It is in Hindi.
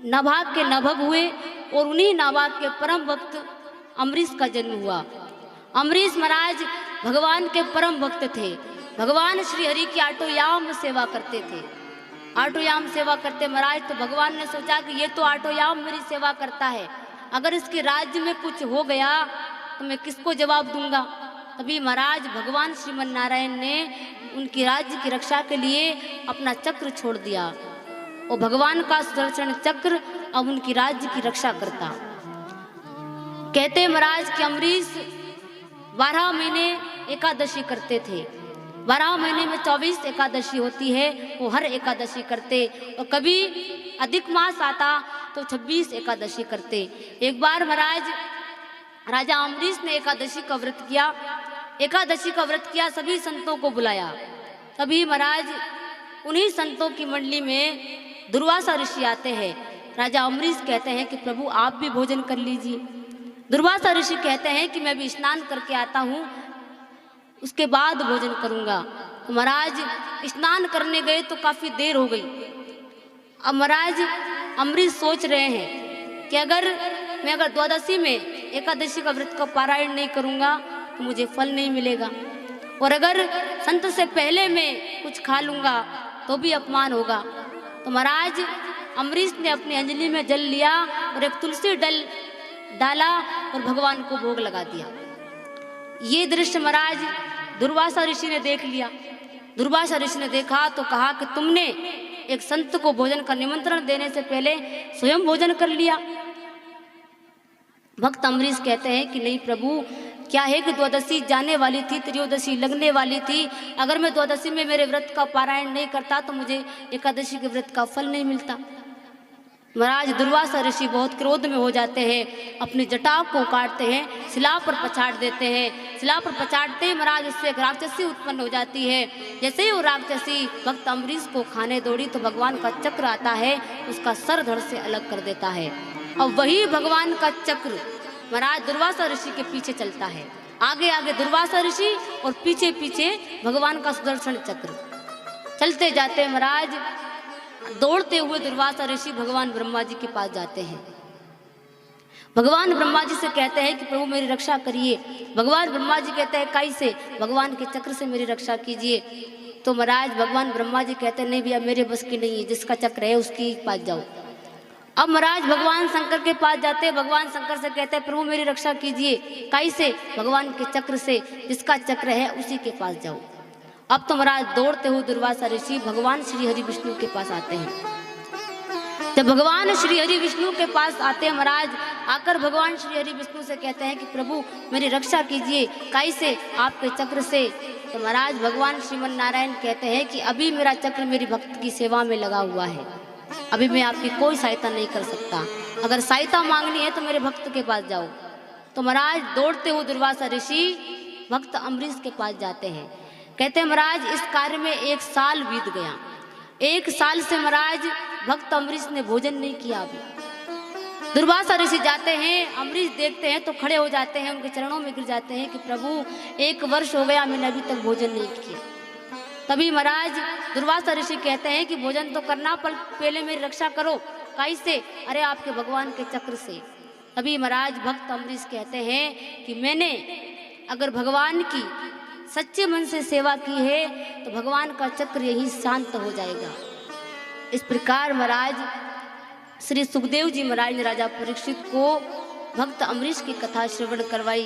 नाभाग के नाभग हुए और उन्हीं नाभाग के परम भक्त अम्बरीश का जन्म हुआ। अम्बरीश महाराज भगवान के परम भक्त थे। भगवान श्री हरि की आटोयाम सेवा करते थे। आटोयाम सेवा करते महाराज, तो भगवान ने सोचा कि ये तो आटोयाम मेरी सेवा करता है, अगर इसके राज्य में कुछ हो गया तो मैं किसको जवाब दूंगा। तभी महाराज भगवान श्रीमन नारायण ने उनकी राज्य की रक्षा के लिए अपना चक्र छोड़ दिया और भगवान का सुदर्शन चक्र अब उनकी राज्य की रक्षा करता। कहते महाराज कि अम्बरीश 12 महीने एकादशी करते थे। 12 महीने में 24 एकादशी होती है, वो हर एकादशी करते, और कभी अधिक मास आता तो 26 एकादशी करते। एक बार महाराज राजा अम्बरीश ने एकादशी का व्रत किया। एकादशी का व्रत किया, सभी संतों को बुलाया। तभी महाराज उन्हीं संतों की मंडली में दुर्वासा ऋषि आते हैं। राजा अम्बरीश कहते हैं कि प्रभु आप भी भोजन कर लीजिए। दुर्वासा ऋषि कहते हैं कि मैं भी स्नान करके आता हूँ, उसके बाद भोजन करूँगा। तो महाराज स्नान करने गए तो काफ़ी देर हो गई। अब महाराज अम्बरीश सोच रहे हैं कि अगर द्वादशी में एकादशी का व्रत का पारायण नहीं करूँगा तो मुझे फल नहीं मिलेगा, और अगर संत से पहले मैं कुछ खा लूँगा तो भी अपमान होगा। तो महाराज अम्बरीश ने अपनी अंजलि में जल लिया और एक तुलसी डल डाला और भगवान को भोग लगा दिया। ये दृश्य महाराज दुर्वासा ऋषि ने देख लिया। दुर्वासा ऋषि ने देखा तो कहा कि तुमने एक संत को भोजन का निमंत्रण देने से पहले स्वयं भोजन कर लिया। भक्त अम्बरीश कहते हैं कि नहीं प्रभु, क्या है कि द्वादशी जाने वाली थी, त्रयोदशी लगने वाली थी, अगर मैं द्वादशी में मेरे व्रत का पारायण नहीं करता तो मुझे एकादशी के व्रत का फल नहीं मिलता। महाराज दुर्वासा ऋषि बहुत क्रोध में हो जाते हैं, अपनी जटाओं को काटते हैं, शिला पर पछाड़ देते हैं। शिला पर पछाड़ते ही महाराज उससे एक राक्षसी उत्पन्न हो जाती है। जैसे ही वो राक्षसी भक्त अम्बरीश को खाने दौड़ी तो भगवान का चक्र आता है, उसका सर धड़ से अलग कर देता है। और वही भगवान का चक्र महाराज दुर्वासा ऋषि के पीछे चलता है। आगे आगे दुर्वासा ऋषि और पीछे पीछे भगवान का सुदर्शन चक्र चलते जाते हैं। महाराज दौड़ते हुए दुर्वासा ऋषि भगवान ब्रह्मा जी के पास जाते हैं। भगवान ब्रह्मा जी से कहते हैं कि प्रभु मेरी रक्षा करिए। भगवान ब्रह्मा जी कहते हैं कैसे? भगवान के चक्र से मेरी रक्षा कीजिए। तो महाराज भगवान ब्रह्मा जी कहते हैं नहीं भैया मेरे बस की नहीं है, जिसका चक्र है उसके पास जाओ। अब महाराज भगवान शंकर के पास जाते हैं। भगवान शंकर से कहते हैं प्रभु मेरी रक्षा कीजिए। कैसे? भगवान के चक्र से, जिसका चक्र है उसी के पास जाओ। अब तो महाराज दौड़ते हुए दुर्वासा ऋषि भगवान श्री हरि विष्णु के पास आते हैं। जब भगवान श्री हरि विष्णु के पास आते हैं महाराज, आकर भगवान श्री हरि विष्णु से कहते हैं कि प्रभु मेरी रक्षा कीजिए। कैसे? आपके चक्र से। तो महाराज भगवान श्रीमन नारायण कहते हैं कि अभी मेरा चक्र मेरी भक्त की सेवा में लगा हुआ है, अभी मैं आपकी कोई सहायता नहीं कर सकता। अगर सहायता मांगनी है तो मेरे भक्त के पास जाओ। तो महाराज दौड़ते हुए दुर्वासा ऋषि भक्त अम्बरीश के पास जाते हैं। कहते हैं महाराज इस कार्य में 1 साल बीत गया। 1 साल से महाराज भक्त अम्बरीश ने भोजन नहीं किया। अभी दुर्वासा ऋषि जाते हैं, अम्बरीश देखते हैं तो खड़े हो जाते हैं, उनके चरणों में गिर जाते हैं कि प्रभु 1 वर्ष हो गया मैंने अभी तक भोजन नहीं किया। तभी महाराज दुर्वासा ऋषि कहते हैं कि भोजन तो करना पर पहले मेरी रक्षा करो। कैसे? अरे आपके भगवान के चक्र से। तभी महाराज भक्त अम्बरीश कहते हैं कि मैंने अगर भगवान की सच्चे मन से सेवा की है तो भगवान का चक्र यही शांत हो जाएगा। इस प्रकार महाराज श्री सुखदेव जी महाराज ने राजा परीक्षित को भक्त अम्बरीश की कथा श्रवण करवाई।